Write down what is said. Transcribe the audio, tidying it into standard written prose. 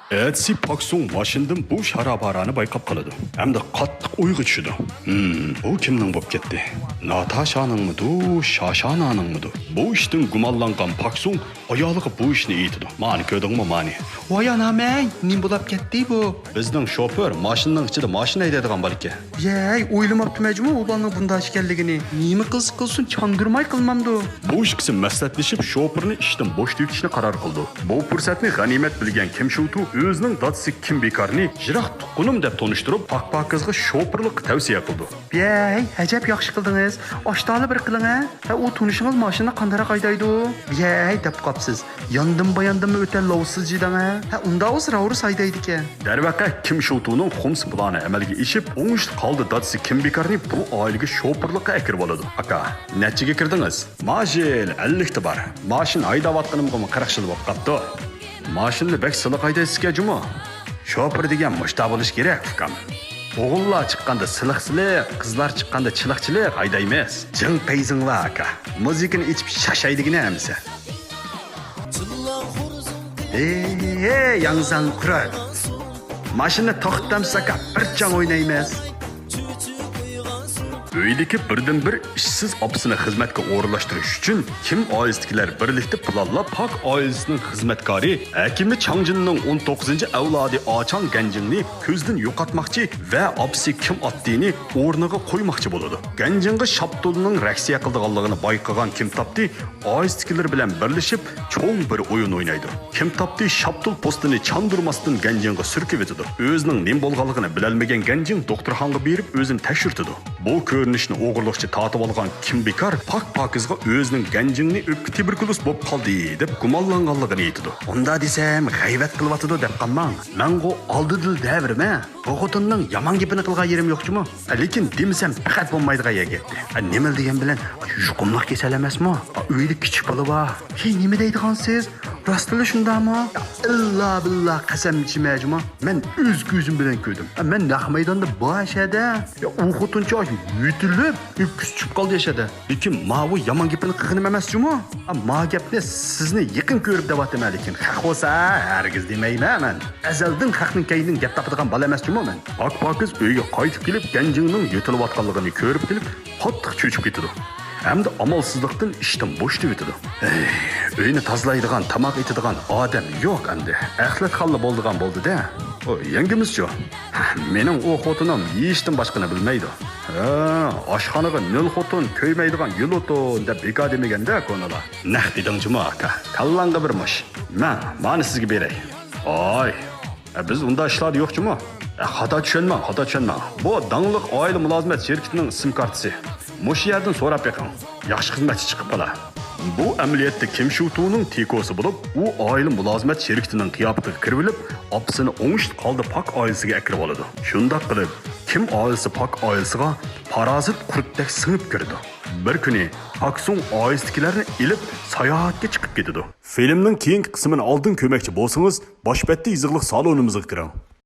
Әтси Паксун машиндан bu шара-бараны байқап қалады. Әмді қаттық ойғы түшіді. Бұл кімнің боп кетті? Наташаныңмыду, Шашананыңмыду? Бұл іштің гумалланған Паксун аялығы бұл ішіне ейтіді. Маны көдің мұ, маны? Oyanamay, nim bo'lib ketdi bu? Bizning shoför mashinning ichida mashina haydaydigan bor ekan. Yey, o'ylamabdim majmu ularning bunda ekanligini. Nima qilsin, chondurmay qilmamdi. Bu ikisi maslahatlashib shoförni ishdan bo'shatishni qaror qildi. Bu fursatni g'animat bilgan Kim Shutu o'zining dadasi Kim Bekarni jiroq tuqqanim deb tonishtirib, Paqpaqizga shoförlik tavsiya qildi. Yey, ajab yaxshi qildingiz. Oshtaali bir qiling ha. U tunishingiz mashina qanday haydaydi? Yey, deb qopsiz. Yandim o'ta lovsiz jidanga. Ha, unda o'z ravrus haydaydi ekan. Darvaqa Kim Shutuning xums plani amalga oshib, o'ngishli qoldi dadasi Kim Bekarni bu oilaga shoförlikqa akirib oladi. Aka, nechaga kirdingiz? Majil 50 ta bor. Mashin haydayotganimga 40 yil bo'lib qopti. Mashinni bek siliq haydaysizga juma. Shoför degan mushta bo'lish kerak, ukam. O'g'illar chiqqanda siliq-siliq, qizlar chiqqanda chiliq-chiliq haydaymiz. Jin payzinglar aka. Muzikani ichib shashaydigina hamsa. Yangzang quray. Mashina to'xtamsaka bir chang o'ynaymiz. Uydagi birdan bir ishsiz opsini xizmatga o'rinlashtirish uchun Kim oilasidagilar birlikda planlab Pak oilasining xizmatkori Akimi Changjinning 19-avlodi Ochang Ganjingni ko'zdan yo'qotmoqchi va opsi Kim Ottini o'rniga qo'ymoqchi bo'ladi. Ganjingga Shaptulning raksiya qilganligini bayqagan Kim Tapti oilasidagilar bilan birlashib cho'ng bir o'yin o'ynaydi. Kim Tapti Shaptul postini chandurmasdan Ganjingga surkib etadi. O'zining nim bo'lganligini bilolmagan Ganjing doktorxonaga berib o'zini tekshirtdi. Bu ko'rinishni o'g'irlikchi tatib olgan Kim Bekar Paqpaqizga o'zining Ganjingni o'pki tuberkuloz bo'lib qoldi deb gumonlanganligini aytdi. Unda desam, g'ayvat qilyotdi deb qolmang. Menga oldidil davrima. Bu xotinning yomon gapini qilgan yerim yo'qchimi? Lekin demisam faqat bo'lmaydigan yerga. Nima degan bilan yuqumliq kasal emasmi? Uyda kichik bola bor. Nima deydigansiz? Rostli shundami? Illa billah qasam ichmayjimi? Men o'z ko'zim bilan ko'rdim. Men naq maydonda boshada u xotincha yutilib, küçük qoldi yashadi. Lekin mavu yomon gapini qilganim emasmi? Ma gapni sizni yaqin ko'rib deyapman, lekin haq bo'lsa, hargiz demayman men. Azaldan haqning kaynin gap topadigan bola emasmi men? Paqpaqiz uyga qaytib kelib, Ganjingning yutilayotganligini ko'rib kelib, qattiq cho'chib ketdi. Hamda amalsizlikdan ishdan bo'shib o'tdi. Uyni tozalaydigan, tamoq etadigan odam yo'q endi. Axlat xalli bo'ldigan bo'ldi-da. O, yangimizchi. Mening o xotinim yeyishdan boshqani bilmaydi. Oshxonaga nil xotin ko'ymaydigan yil o'tin deb bekor demaganda ko'nalar. Naq dedingchi-mi aka? Kallanga birmish. Mani sizga beray. Oy, biz unda ishlar yo'qchi-mi? Xato tushunmang. Bu dangliq oila mulozimat shirkatining sim kartasi. Mush yerdan so'rab beqing. Yaxshi xizmatchi chiqib qolar. Bu amaliyotda Kim Shutuning tekosi bo'lib, u oila mulozimat shirkatining qiyofatiga kirib olib, opsini o'ngishli qoldi Pak oilasiga akirib oladi. Shunday qilib, Kim oilasi Pak oilasiga parazit qurtdek singib kirdi. Bir kuni Paqsung oilasidagilarni ilib sayohatga chiqib ketdi. Filmning keyingi qismini oldin ko'rmoqchi bo'lsangiz, boshpatda izohli salonimizga kiring.